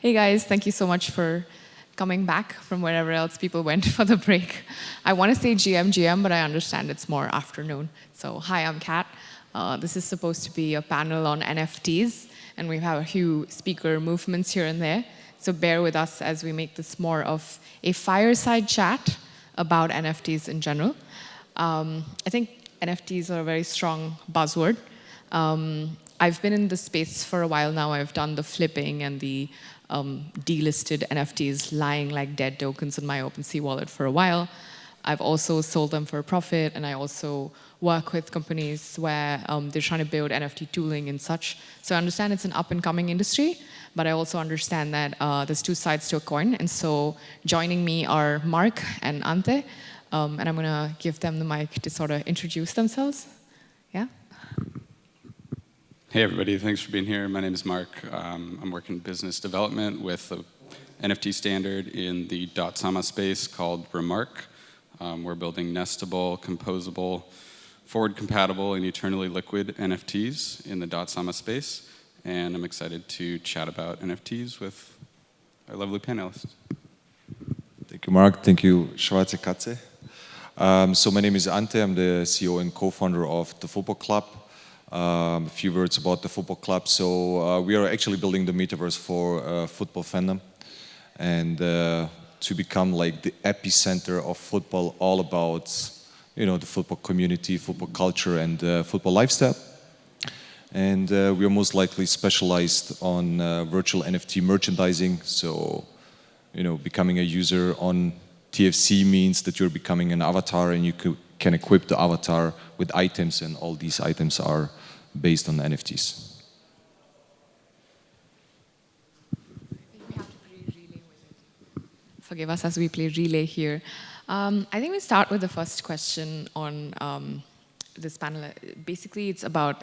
Hey guys, thank you so much for coming back from wherever else people went for the break. I want to say GM, but I understand it's more afternoon. So hi, I'm Kat. This is supposed to be a panel on NFTs, and we have a few speaker movements here and there. So bear with us as we make this more of a fireside chat about NFTs in general. I think NFTs are a very strong buzzword. I've been in the space for a while now. I've done the flipping and the delisted NFTs lying like dead tokens in my OpenSea wallet for a while. I've also sold them for a profit, and I also work with companies where they're trying to build NFT tooling and such. So I understand it's an up-and-coming industry, but I also understand that there's two sides to a coin. And so joining me are Mark and Ante, and I'm going to give them the mic to sort of introduce themselves. Yeah? Hey everybody, thanks for being here. My name is Mark. I'm working in business development with an NFT standard in the .sama space called Remark. We're building nestable, composable, forward-compatible, and eternally liquid NFTs in the .sama space. And I'm excited to chat about NFTs with our lovely panelists. Thank you, Mark. Thank you, Schwarze Katze. So my name is Ante. I'm the CEO and co-founder of the Football Club. A few words about the Football Club. So we are actually building the metaverse for football fandom, and to become like the epicenter of football, all about the football community, football culture, and football lifestyle. And we are most likely specialized on virtual NFT merchandising. So becoming a user on TFC means that you're becoming an avatar, and you can equip the avatar with items, and all these items are based on NFTs. We have to play relay with it. Forgive us as we play relay here. I think we start with the first question on this panel. Basically, it's about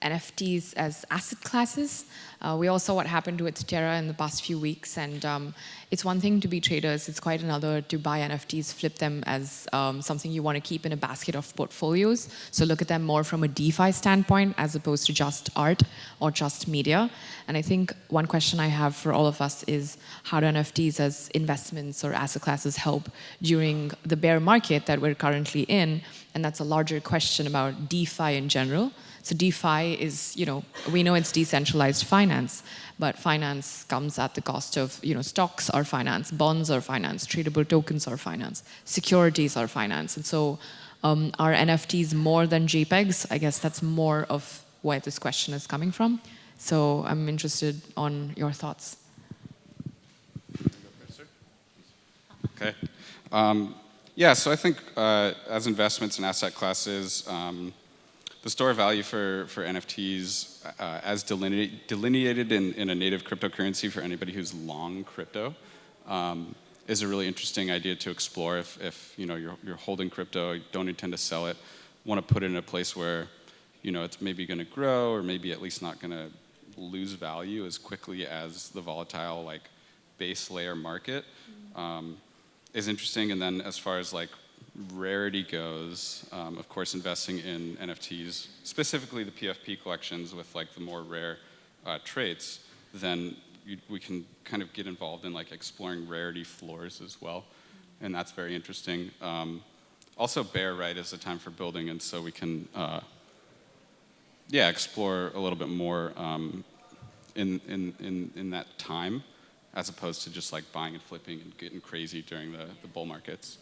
NFTs as asset classes. We all saw what happened with Terra in the past few weeks, and it's one thing to be traders, it's quite another to buy NFTs, flip them as something you want to keep in a basket of portfolios. So look at them more from a DeFi standpoint as opposed to just art or just media. And I think one question I have for all of us is how do NFTs as investments or asset classes help during the bear market that we're currently in? And that's a larger question about DeFi in general. So DeFi is, we know it's decentralized finance, but finance comes at the cost of, stocks are finance, bonds are finance, tradable tokens are finance, securities are finance. And so are NFTs more than JPEGs? I guess that's more of where this question is coming from. So I'm interested on your thoughts. Okay. Yeah, so I think as investments and asset classes, the store of value for NFTs as delineated in a native cryptocurrency for anybody who's long crypto is a really interesting idea to explore. If you're holding crypto, you don't intend to sell it, want to put it in a place where it's maybe going to grow or maybe at least not going to lose value as quickly as the volatile base layer market is interesting. And then as far as rarity goes, of course, investing in NFTs, specifically the PFP collections with the more rare traits, then we can kind of get involved in exploring rarity floors as well, and that's very interesting. Also, bear is a time for building, and so we can explore a little bit more in that time, as opposed to just buying and flipping and getting crazy during the bull markets.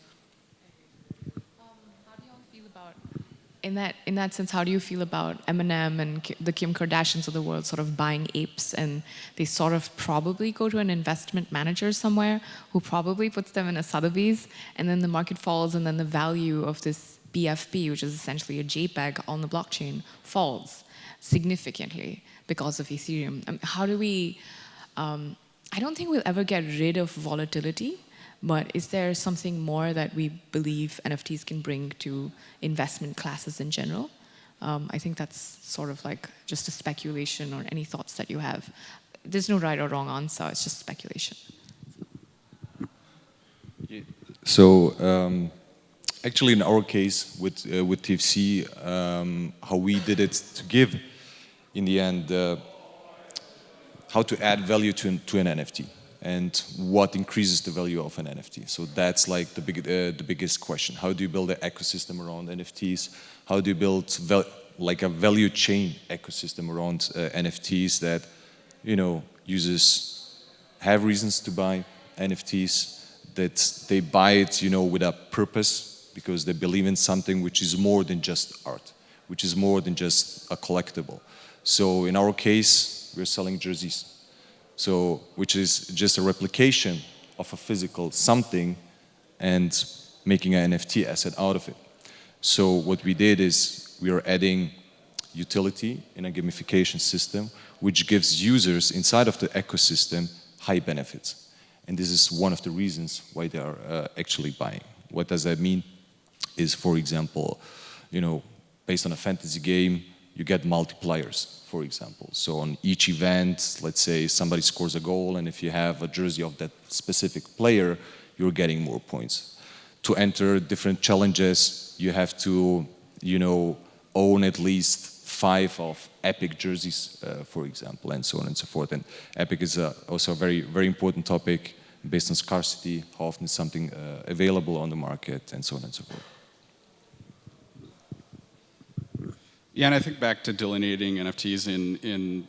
In that sense, how do you feel about Eminem and the Kim Kardashians of the world sort of buying apes, and they sort of probably go to an investment manager somewhere who probably puts them in a Sotheby's, and then the market falls, and then the value of this BFP, which is essentially a JPEG on the blockchain, falls significantly because of Ethereum. How do we, I don't think we'll ever get rid of volatility, but is there something more that we believe NFTs can bring to investment classes in general? I think that's sort of just a speculation, or any thoughts that you have. There's no right or wrong answer, it's just speculation. So actually in our case with TFC, how we did it to give in the end how to add value to an NFT and what increases the value of an NFT. So that's like the biggest question. How do you build an ecosystem around NFTs? How do you build like a value chain ecosystem around NFTs that, you know, users have reasons to buy NFTs, that they buy it, you know, with a purpose because they believe in something which is more than just art, which is more than just a collectible. So in our case, we're selling jerseys. So, which is just a replication of a physical something and making an NFT asset out of it. So what we did is we are adding utility in a gamification system which gives users inside of the ecosystem high benefits. And this is one of the reasons why they are actually buying. What does that mean? Is, for example, you know, based on a fantasy game, you get multipliers, for example. So on each event, let's say somebody scores a goal, and if you have a jersey of that specific player, you're getting more points. To enter different challenges, you have to, you know, own at least 5 of Epic jerseys, for example, and so on and so forth. And Epic is also a very, very important topic based on scarcity, how often is something available on the market, and so on and so forth. Yeah, and I think back to delineating NFTs in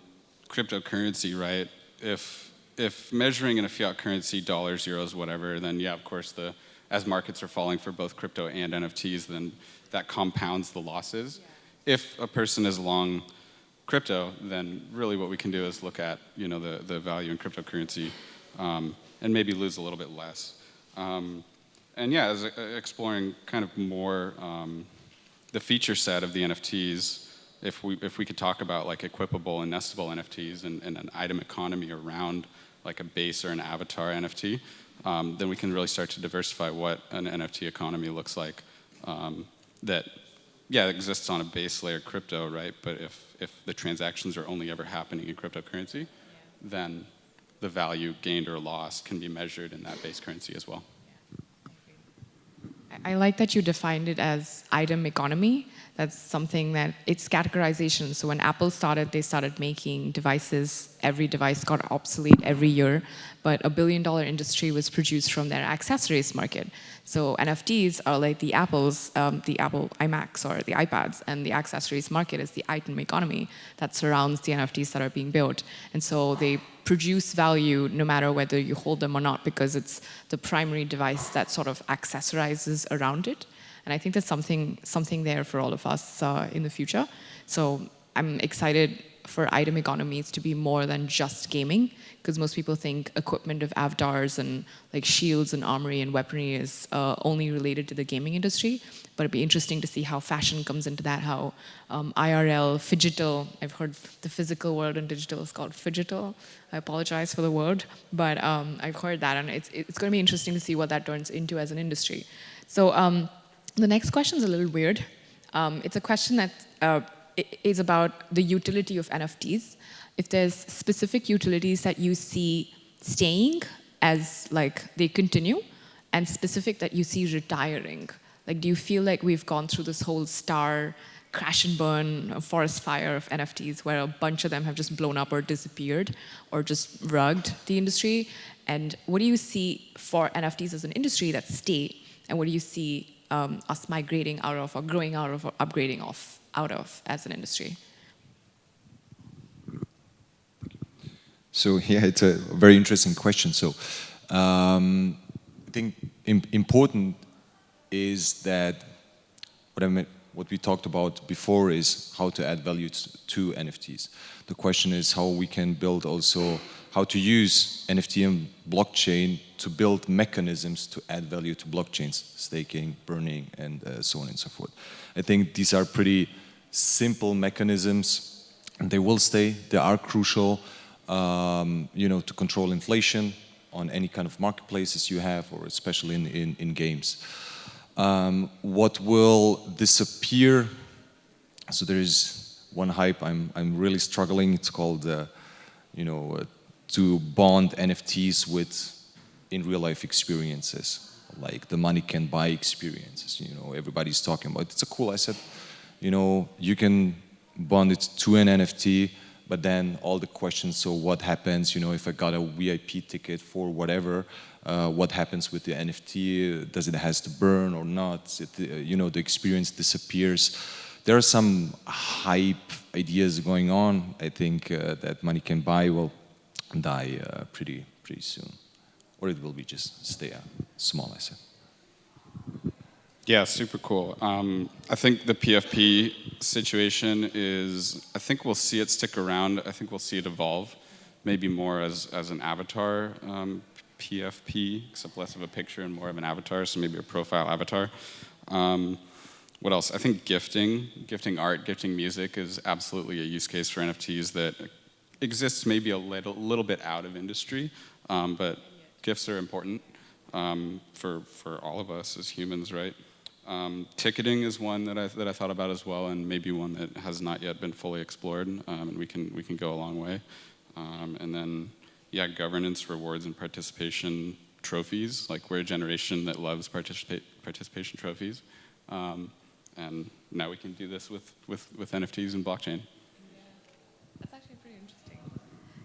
cryptocurrency, right? If measuring in a fiat currency, dollars, euros, whatever, then yeah, of course, as markets are falling for both crypto and NFTs, then that compounds the losses. Yeah. If a person is long crypto, then really what we can do is look at, you know, the value in cryptocurrency and maybe lose a little bit less. And yeah, as exploring kind of more the feature set of the NFTs, if we could talk about like equipable and nestable NFTs and an item economy around like a base or an avatar NFT, then we can really start to diversify what an NFT economy looks like that, yeah, exists on a base layer crypto, right? But if the transactions are only ever happening in cryptocurrency, yeah, then the value gained or lost can be measured in that base currency as well. I like that you defined it as item economy. That's something that it's categorization. So when Apple started, they started making devices. Every device got obsolete every year, but $1 billion industry was produced from their accessories market. So NFTs are like the Apple iMacs or the iPads, and the accessories market is the item economy that surrounds the NFTs that are being built. And so they produce value no matter whether you hold them or not, because it's the primary device that sort of accessorizes around it. And I think there's something there for all of us in the future. So I'm excited for item economies to be more than just gaming, because most people think equipment of avatars and like shields and armory and weaponry is only related to the gaming industry. But it'd be interesting to see how fashion comes into that, how IRL, phygital, I've heard the physical word and digital is called phygital. I apologize for the word, but I've heard that, and it's going to be interesting to see what that turns into as an industry. So the next question is a little weird. It's a question that is about the utility of NFTs. If there's specific utilities that you see staying as like they continue, and specific that you see retiring. Like, do you feel like we've gone through this whole star crash and burn forest fire of NFTs where a bunch of them have just blown up or disappeared or just rugged the industry? And what do you see for NFTs as an industry that stay? And what do you see us migrating out of or growing out of or upgrading out of as an industry? So yeah, it's a very interesting question. So I think important is that what we talked about before is how to add value to NFTs. The question is how we can build also, how to use NFT and blockchain to build mechanisms to add value to blockchains, staking, burning, and so on and so forth. I think these are pretty simple mechanisms, and they will stay. They are crucial, to control inflation on any kind of marketplaces you have, or especially in games. What will disappear? So there is one hype I'm really struggling. It's called, to bond NFTs with in real life experiences. Like the money can buy experiences. Everybody's talking about it. It's a cool asset. You can bond it to an NFT, But then all the questions, so what happens, if I got a VIP ticket for whatever, what happens with the NFT? Does it has to burn or not? The experience disappears. There are some hype ideas going on. I think that money can buy will die pretty soon, or it will be just stay a small asset. Yeah, super cool. I think the PFP situation is, I think we'll see it stick around. I think we'll see it evolve, maybe more as an avatar PFP, except less of a picture and more of an avatar, so maybe a profile avatar. What else? I think gifting art, gifting music is absolutely a use case for NFTs that exists maybe a little bit out of industry, but gifts are important for all of us as humans, right? Ticketing is one that I thought about as well, and maybe one that has not yet been fully explored, and we can go a long way. And then, yeah, governance, rewards, and participation trophies. Like, we're a generation that loves participation trophies, and now we can do this with NFTs and blockchain. That's actually pretty interesting.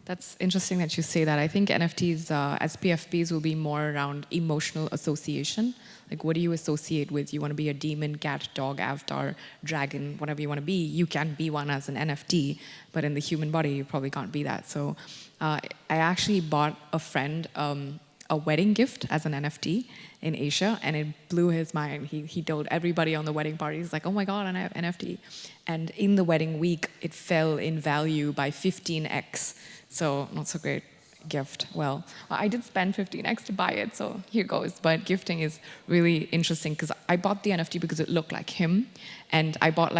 That's interesting that you say that. I think NFTs as PFPs will be more around emotional association. Like, what do you associate with? You want to be a demon, cat, dog, avatar, dragon, whatever you want to be. You can be one as an NFT, but in the human body, you probably can't be that. So I actually bought a friend a wedding gift as an NFT in Asia, and it blew his mind. He told everybody on the wedding party, he's like, oh my God, I have NFT. And in the wedding week, it fell in value by 15x. So not so great gift. Well, I did spend 15x to buy it, so here goes. But gifting is really interesting because I bought the NFT because it looked like him, and I bought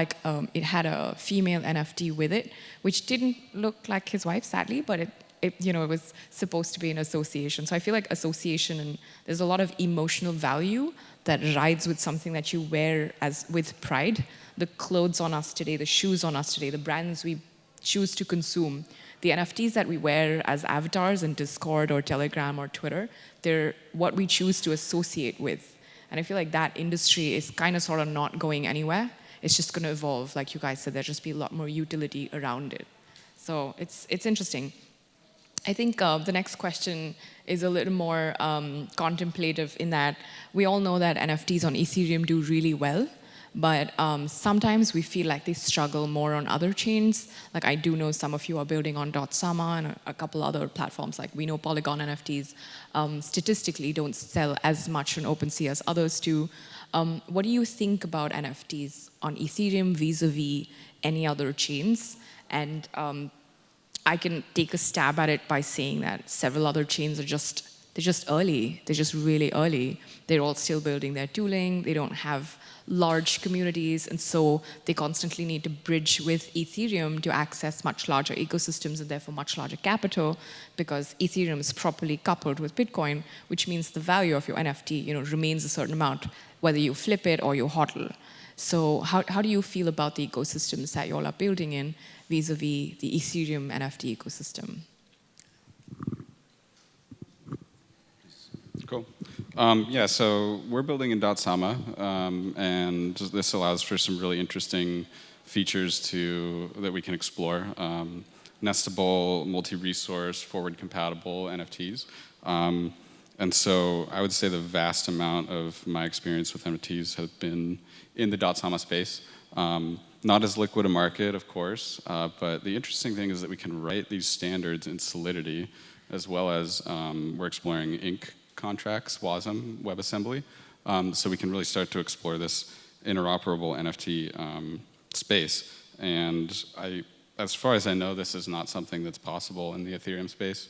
it had a female NFT with it, which didn't look like his wife, sadly, but it was supposed to be an association. So I feel like association, and there's a lot of emotional value that rides with something that you wear with pride. The clothes on us today, the shoes on us today, the brands we choose to consume, the NFTs that we wear as avatars in Discord or Telegram or Twitter, they're what we choose to associate with. And I feel like that industry is kind of sort of not going anywhere. It's just going to evolve. Like you guys said, there'll just be a lot more utility around it. So it's interesting. I think the next question is a little more contemplative in that we all know that NFTs on Ethereum do really well. But sometimes we feel like they struggle more on other chains. Like, I do know some of you are building on Sama and a couple other platforms. Like, we know Polygon NFTs statistically don't sell as much on OpenSea as others do. What do you think about NFTs on Ethereum vis-a-vis any other chains? And I can take a stab at it by saying that several other chains are they're just early. They're just really early. They're all still building their tooling. They don't have large communities, and so they constantly need to bridge with Ethereum to access much larger ecosystems and therefore much larger capital, because Ethereum is properly coupled with Bitcoin, which means the value of your NFT remains a certain amount, whether you flip it or you hodl. So how do you feel about the ecosystems that you all are building in vis-a-vis the Ethereum NFT ecosystem? Cool. Yeah, so we're building in Sama, and this allows for some really interesting features that we can explore. Nestable, multi-resource, forward-compatible NFTs. And so I would say the vast amount of my experience with NFTs has been in the Sama space. Not as liquid a market, of course, but the interesting thing is that we can write these standards in Solidity, as well as we're exploring Ink contracts, WASM, WebAssembly, so we can really start to explore this interoperable NFT space. And as far as I know, this is not something that's possible in the Ethereum space,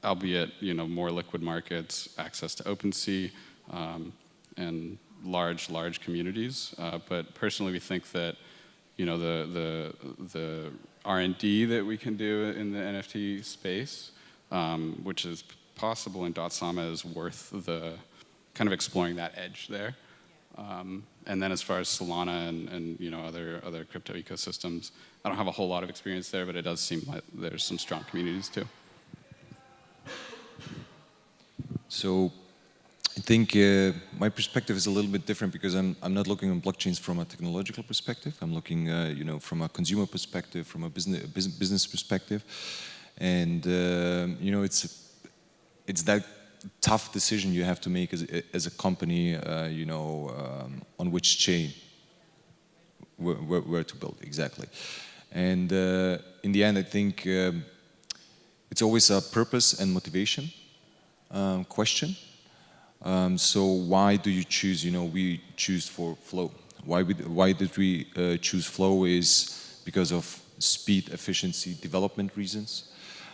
albeit more liquid markets, access to OpenSea, and large communities. But personally, we think that the R&D that we can do in the NFT space, which is possible in Sama, is worth the kind of exploring that edge there. And then as far as Solana and other crypto ecosystems, I don't have a whole lot of experience there, but it does seem like there's some strong communities too. So I think my perspective is a little bit different because I'm not looking on blockchains from a technological perspective. I'm looking, from a consumer perspective, from a business perspective, and it's that tough decision you have to make as a company, on which chain, where to build exactly. And in the end, I think it's always a purpose and motivation question. So why do you choose? We choose for flow. Why did we choose flow? Is because of speed, efficiency, development reasons.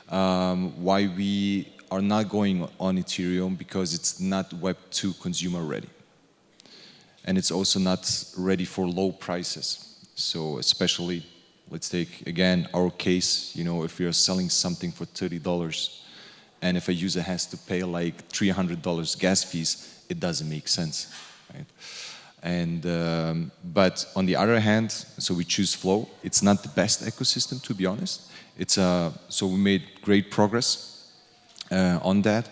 Why we are not going on Ethereum, because it's not Web 2 consumer ready, and it's also not ready for low prices. So especially, let's take again our case. If we are selling something for $30. And if a user has to pay like $300 gas fees, it doesn't make sense, right? And but on the other hand, so we choose Flow. It's not the best ecosystem, to be honest. So we made great progress on that.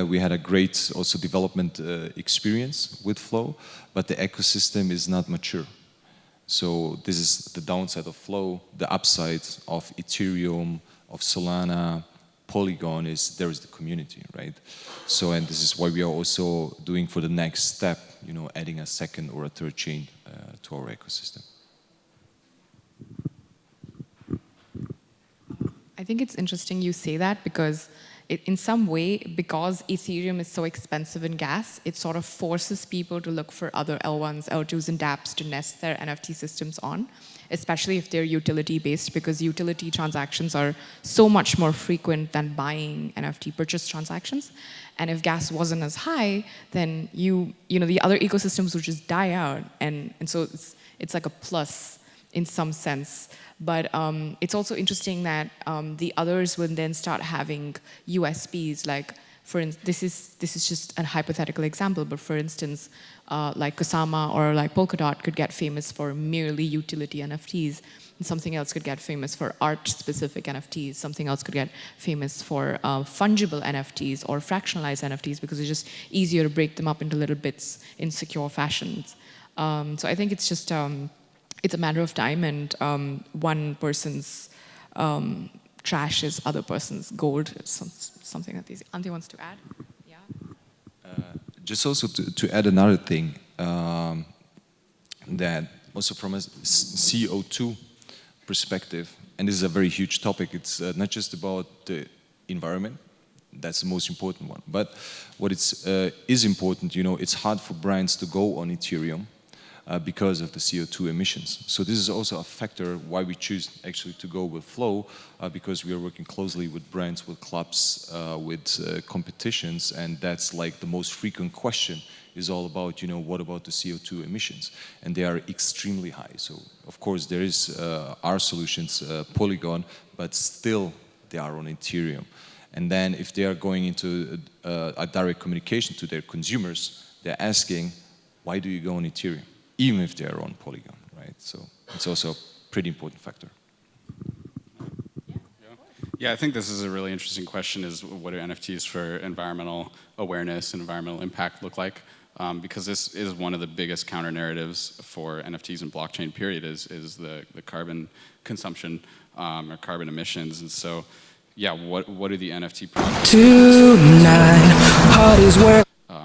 We had a great also development experience with Flow, but the ecosystem is not mature. So this is the downside of Flow. The upside of Ethereum, of Solana, Polygon is there is the community, right? So, and this is why we are also doing for the next step, adding a second or a third chain to our ecosystem. I think it's interesting you say that because in some way, because Ethereum is so expensive in gas, it sort of forces people to look for other L1s, L2s, and dApps to nest their NFT systems on, especially if they're utility-based, because utility transactions are so much more frequent than buying NFT purchase transactions. And if gas wasn't as high, then the other ecosystems would just die out. And so it's like a plus in some sense. But it's also interesting that the others will then start having USPs. Like, this is just a hypothetical example, but for instance, like Kusama or like Polkadot could get famous for merely utility NFTs, and something else could get famous for art-specific NFTs. Something else could get famous for fungible NFTs or fractionalized NFTs because it's just easier to break them up into little bits in secure fashions. So I think it's just it's a matter of time, and one person's trash is other person's gold. Something that Ante wants to add? Yeah. Just also to add another thing, that also from a CO2 perspective, and this is a very huge topic, it's not just about the environment, that's the most important one, but what is important, it's hard for brands to go on Ethereum because of the CO2 emissions. So this is also a factor why we choose actually to go with Flow, because we are working closely with brands, with clubs, with competitions, and that's like the most frequent question is all about, what about the CO2 emissions? And they are extremely high. So of course there is our solutions, Polygon, but still they are on Ethereum. And then if they are going into a direct communication to their consumers, they're asking, why do you go on Ethereum? Even if they are on Polygon, right? So it's also a pretty important factor. Yeah, I think this is a really interesting question, is what do NFTs for environmental awareness and environmental impact look like? Because this is one of the biggest counter narratives for NFTs and blockchain period is the carbon consumption or carbon emissions. And so, yeah, what do the NFT projects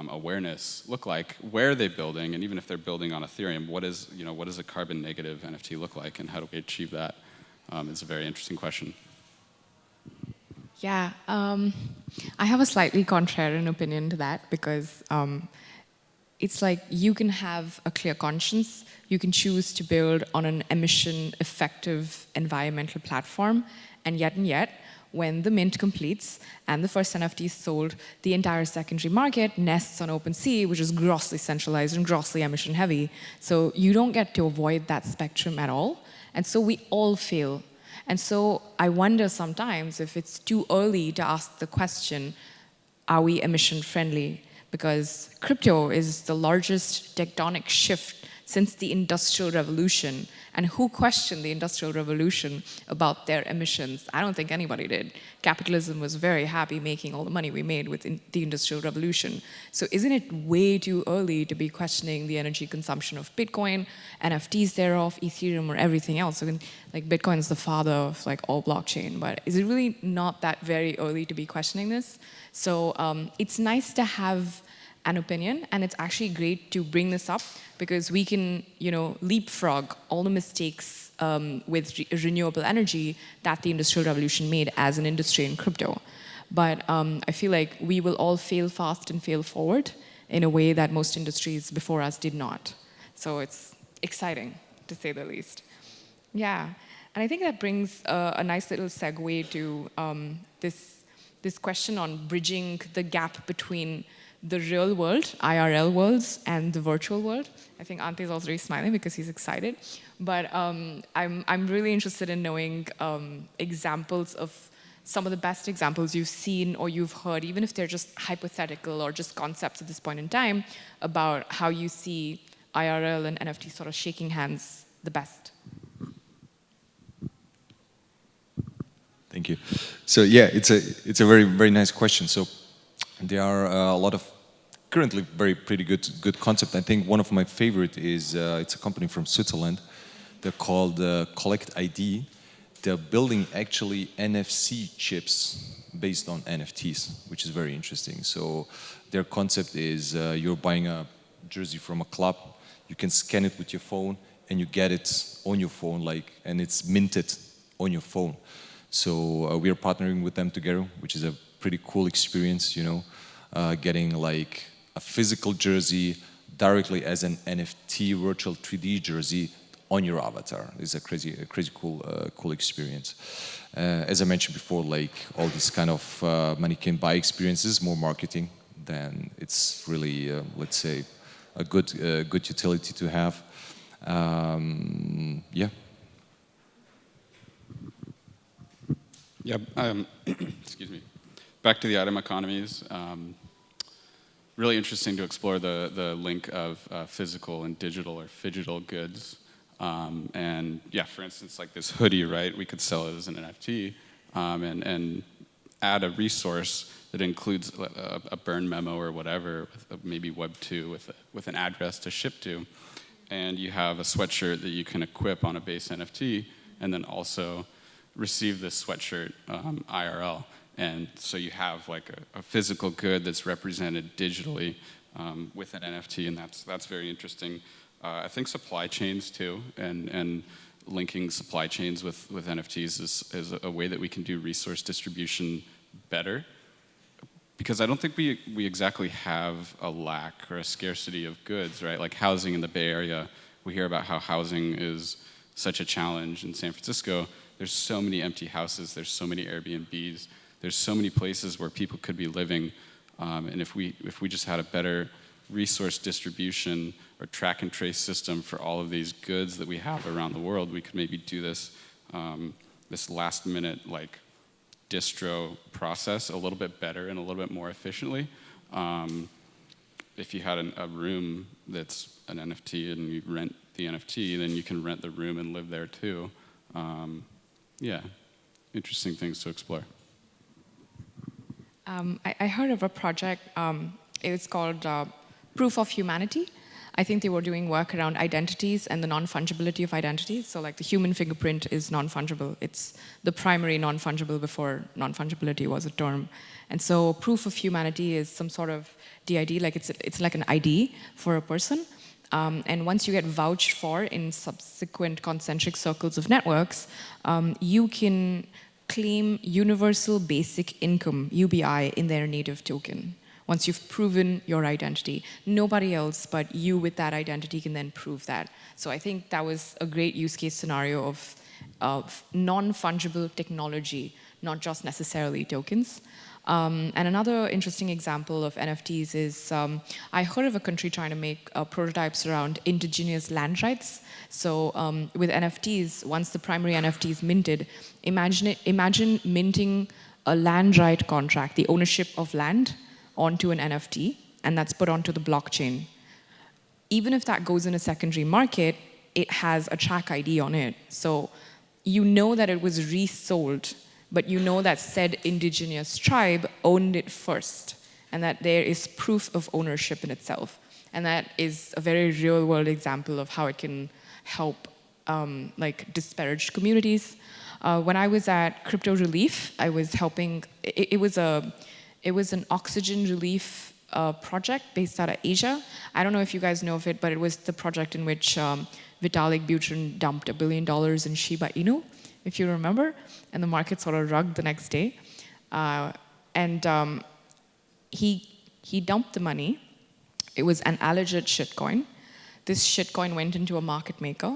awareness look like? Where are they building? And even if they're building on Ethereum, what does a carbon negative NFT look like, and how do we achieve that? It's a very interesting question. Yeah, I have a slightly contrarian opinion to that because it's like you can have a clear conscience, you can choose to build on an emission-effective environmental platform, and yet, when the mint completes and the first NFT is sold, the entire secondary market nests on OpenSea, which is grossly centralized and grossly emission heavy. So you don't get to avoid that spectrum at all. And so we all fail. And so I wonder sometimes if it's too early to ask the question, are we emission friendly? Because crypto is the largest tectonic shift since the Industrial Revolution. And who questioned the Industrial Revolution about their emissions? I don't think anybody did. Capitalism was very happy making all the money we made with the Industrial Revolution. So isn't it way too early to be questioning the energy consumption of Bitcoin, NFTs thereof, Ethereum, or everything else? So like Bitcoin is the father of like all blockchain, but is it really not that very early to be questioning this? So it's nice to have an opinion, and it's actually great to bring this up because we can, leapfrog all the mistakes with renewable energy that the Industrial Revolution made as an industry in crypto. But I feel like we will all fail fast and fail forward in a way that most industries before us did not. So it's exciting, to say the least. Yeah, and I think that brings a nice little segue to this question on bridging the gap between the real world, IRL worlds, and the virtual world. I think Ante is also really smiling because he's excited. But I'm really interested in knowing examples of some of the best examples you've seen or you've heard, even if they're just hypothetical or just concepts at this point in time, about how you see IRL and NFT sort of shaking hands the best. Thank you. So yeah, it's a very, very nice question. So there are a lot of currently pretty good concept. I think one of my favorite is it's a company from Switzerland. They're called Collect ID. They're building actually NFC chips based on NFTs, which is very interesting. So their concept is you're buying a jersey from a club, you can scan it with your phone, and you get it on your phone, and it's minted on your phone. So we are partnering with them together, which is a pretty cool experience, getting like a physical jersey directly as an NFT virtual 3D jersey on your avatar. It's a crazy cool experience. As I mentioned before, like all these kind of money can buy experiences, more marketing than it's really, let's say, a good utility to have. Yeah. Yeah, excuse me. Back to the atom economies. Really interesting to explore the link of physical and digital or phygital goods. And yeah, for instance, like this hoodie, right? We could sell it as an NFT and add a resource that includes a burn memo or whatever, with maybe Web 2 with an address to ship to. And you have a sweatshirt that you can equip on a base NFT and then also receive this sweatshirt IRL. And so you have like a physical good that's represented digitally with an NFT, and that's very interesting. I think supply chains too, and linking supply chains with NFTs is a way that we can do resource distribution better. Because I don't think we exactly have a lack or a scarcity of goods, right? Like housing in the Bay Area, we hear about how housing is such a challenge in San Francisco. There's so many empty houses, there's so many Airbnbs, there's so many places where people could be living, and if we just had a better resource distribution or track and trace system for all of these goods that we have around the world, we could maybe do this this last minute like distro process a little bit better and a little bit more efficiently. If you had a room that's an NFT and you rent the NFT, then you can rent the room and live there too. Yeah, interesting things to explore. I heard of a project, it was called Proof of Humanity. I think they were doing work around identities and the non-fungibility of identities. So like the human fingerprint is non-fungible. It's the primary non-fungible before non-fungibility was a term. And so proof of humanity is some sort of DID, like it's like an ID for a person. And once you get vouched for in subsequent concentric circles of networks, you can claim universal basic income, UBI, in their native token. Once you've proven your identity, nobody else but you with that identity can then prove that. So I think that was a great use case scenario of non-fungible technology, not just necessarily tokens. And another interesting example of NFTs is I heard of a country trying to make prototypes around indigenous land rights. So with NFTs, once the primary NFT is minted, imagine minting a land right contract, the ownership of land, onto an NFT, and that's put onto the blockchain. even if that goes in a secondary market, it has a track ID on it. So you know that it was resold, but you know that said indigenous tribe owned it first, and that there is proof of ownership in itself. And that is a very real world example of how it can help like disparaged communities. When I was at Crypto Relief, I was helping, it was an oxygen relief project based out of Asia. I don't know if you guys know of it, but it was the project in which Vitalik Buterin dumped $1 billion in Shiba Inu, if you remember, and the market sort of rugged the next day. He dumped the money. It was an alleged shitcoin. This shitcoin went into a market maker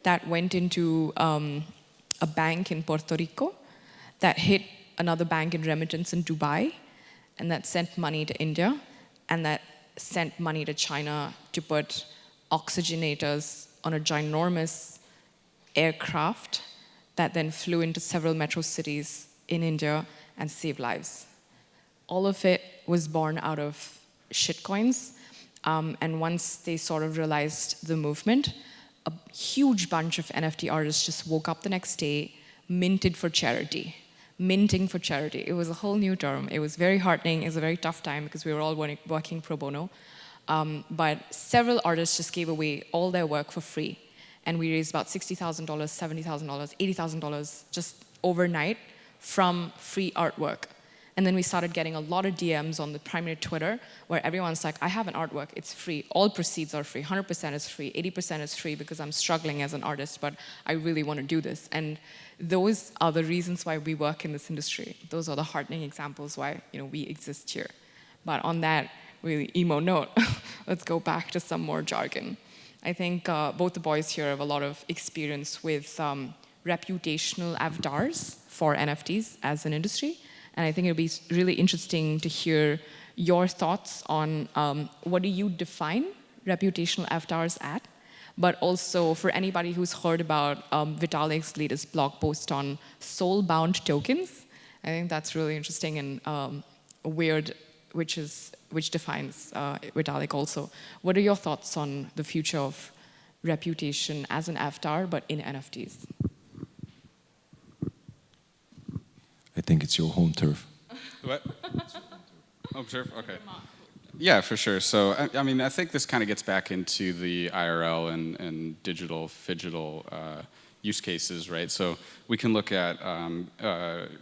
that went into a bank in Puerto Rico that hit another bank in remittance in Dubai, and that sent money to India, and that sent money to China to put oxygenators on a ginormous aircraft that then flew into several metro cities in India and saved lives. All of it was born out of shitcoins. And once they sort of realized the movement, a huge bunch of NFT artists just woke up the next day, minted for charity. Minting for charity. It was a whole new term. It was very heartening. It was a very tough time because we were all working pro bono. But several artists just gave away all their work for free. And we raised about $60,000, $70,000, $80,000 just overnight from free artwork. And then we started getting a lot of DMs on the primary Twitter where everyone's like, I have an artwork, it's free. All proceeds are free, 100% is free, 80% is free because I'm struggling as an artist, but I really want to do this. And those are the reasons why we work in this industry. Those are the heartening examples why we exist here. But on that really emo note, let's go back to some more jargon. I think both the boys here have a lot of experience with reputational avatars for NFTs as an industry. And I think it would be really interesting to hear your thoughts on what do you define reputational avatars at, but also for anybody who's heard about Vitalik's latest blog post on soul-bound tokens. I think that's really interesting and weird, which defines Vitalik also. What are your thoughts on the future of reputation as an avatar, but in NFTs? I think it's your home turf. What? Home turf? Okay. Yeah, for sure. So, I mean, I think this kind of gets back into the IRL and digital, phygital use cases, right? So we can look at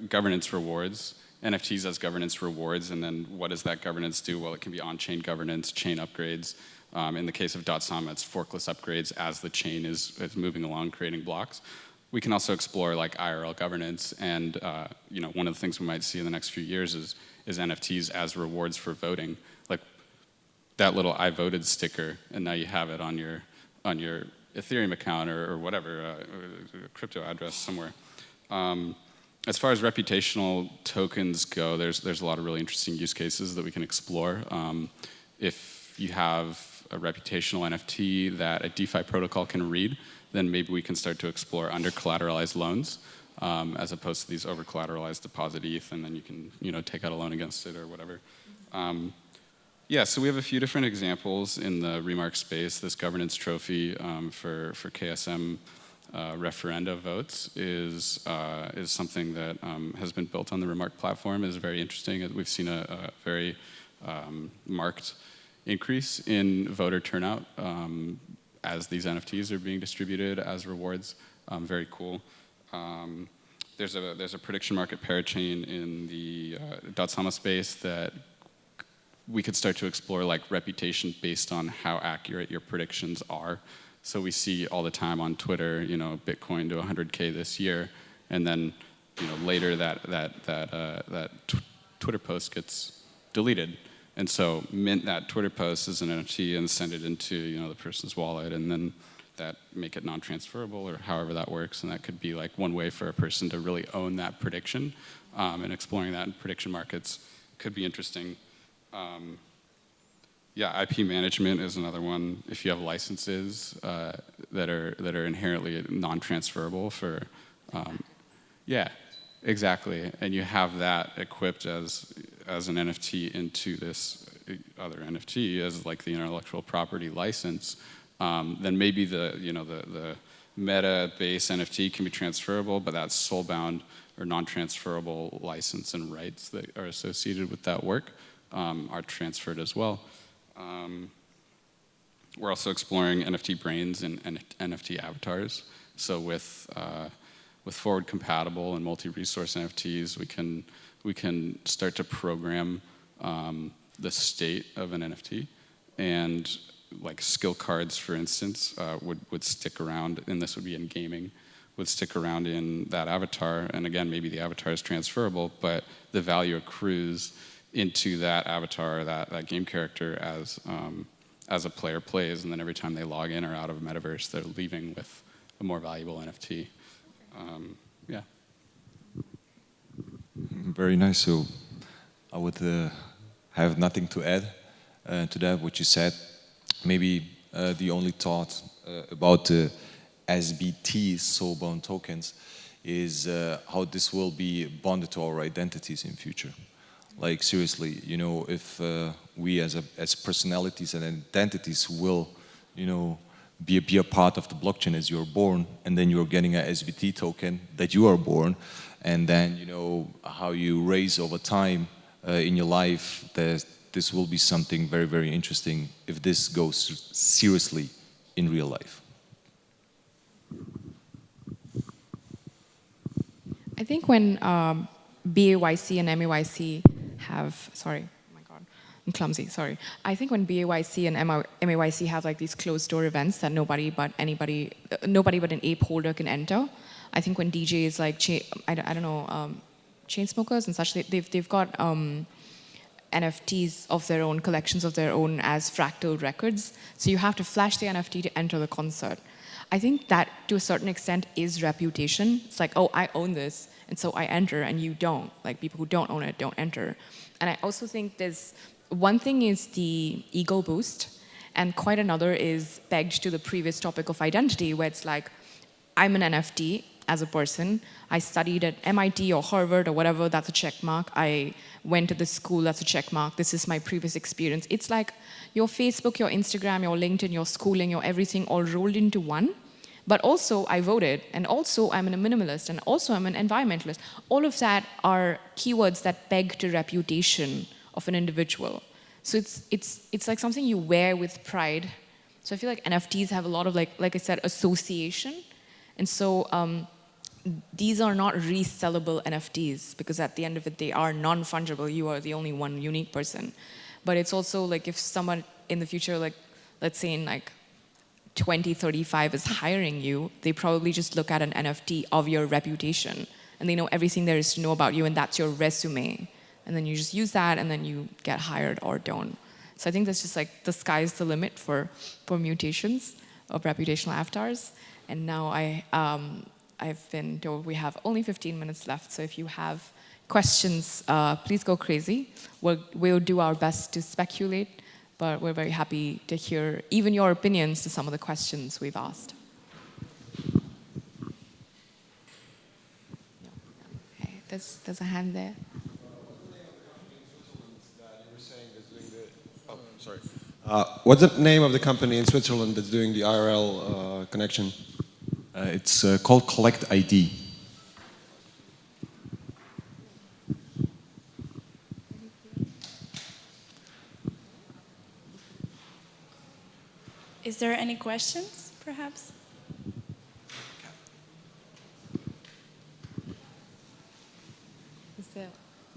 governance rewards, NFTs as governance rewards, and then what does that governance do? Well, it can be on-chain governance, chain upgrades. In the case of .sama, it's forkless upgrades as the chain is moving along, creating blocks. We can also explore like IRL governance, and one of the things we might see in the next few years is NFTs as rewards for voting, like that little "I voted" sticker, and now you have it on your Ethereum account or whatever crypto address somewhere. As far as reputational tokens go, there's a lot of really interesting use cases that we can explore. If you have a reputational NFT that a DeFi protocol can read, then maybe we can start to explore under-collateralized loans as opposed to these over-collateralized deposit ETH, and then you can take out a loan against it or whatever. Yeah, so we have a few different examples in the Remark space. This governance trophy for KSM referenda votes is something that has been built on the Remark platform. Is very interesting. We've seen a very marked increase in voter turnout as these NFTs are being distributed as rewards. Very cool. There's a prediction market parachain in the .sama space that we could start to explore, like reputation based on how accurate your predictions are. So we see all the time on Twitter, Bitcoin to 100K this year, and then later that Twitter post gets deleted. And so mint that Twitter post as an NFT and send it into the person's wallet, and then that make it non-transferable or however that works. And that could be like one way for a person to really own that prediction, and exploring that in prediction markets could be interesting. Yeah, IP management is another one. If you have licenses that are inherently non-transferable for, yeah, exactly, and you have that equipped as an NFT into this other NFT as like the intellectual property license, then maybe the meta base NFT can be transferable, but that soul-bound or non-transferable license and rights that are associated with that work are transferred as well. We're also exploring NFT brains and NFT avatars. So with forward compatible and multi-resource NFTs, we can start to program the state of an NFT, and like skill cards, for instance, would stick around, and this would be in gaming, would stick around in that avatar. And again, maybe the avatar is transferable, but the value accrues into that avatar, that game character as a player plays, and then every time they log in or out of a metaverse, they're leaving with a more valuable NFT. Yeah. Very nice. So I would have nothing to add to that, what you said. Maybe the only thought about the SBT, soul-bound tokens, is how this will be bonded to our identities in future. Like seriously, you know, if we as personalities and identities will, you know, be a part of the blockchain as you're born, and then you're getting a SBT token that you are born, and then, you know, how you raise over time in your life, this will be something very, very interesting if this goes seriously in real life. I think when BAYC and MAYC have, sorry, oh my God, I'm clumsy, sorry. I think when BAYC and MAYC have like these closed door events that nobody but an ape holder can enter. I think when DJs like, I don't know, chain smokers and such, they've got NFTs of their own, collections of their own as fractal records. So you have to flash the NFT to enter the concert. I think that to a certain extent is reputation. It's like, oh, I own this, and so I enter, and you don't. Like people who don't own it don't enter. And I also think there's, one thing is the ego boost, and quite another is pegged to the previous topic of identity, where it's like, I'm an NFT as a person. I studied at MIT or Harvard or whatever, that's a check mark. I went to this school, that's a check mark. This is my previous experience. It's like your Facebook, your Instagram, your LinkedIn, your schooling, your everything all rolled into one. But also I voted, and also I'm a minimalist, and also I'm an environmentalist. All of that are keywords that peg to reputation of an individual. So it's like something you wear with pride. So I feel like NFTs have a lot of, like I said, association. And so these are not resellable NFTs, because at the end of it, they are non-fungible. You are the only one unique person. But it's also like if someone in the future, like let's say in like 2035 is hiring you, they probably just look at an NFT of your reputation, and they know everything there is to know about you, and that's your resume. And then you just use that, and then you get hired or don't. So I think that's just like the sky's the limit for mutations of reputational avatars. And now I've been told we have only 15 minutes left, so if you have questions, please go crazy. We'll do our best to speculate, but we're very happy to hear even your opinions to some of the questions we've asked. Okay, there's a hand there. What's the name of the company in Switzerland that's doing the IRL connection? It's called Collect ID. Is there any questions, perhaps?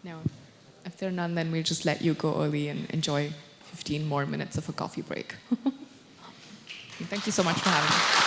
No. If there are none, then we'll just let you go early and enjoy 15 more minutes of a coffee break. Thank you so much for having us.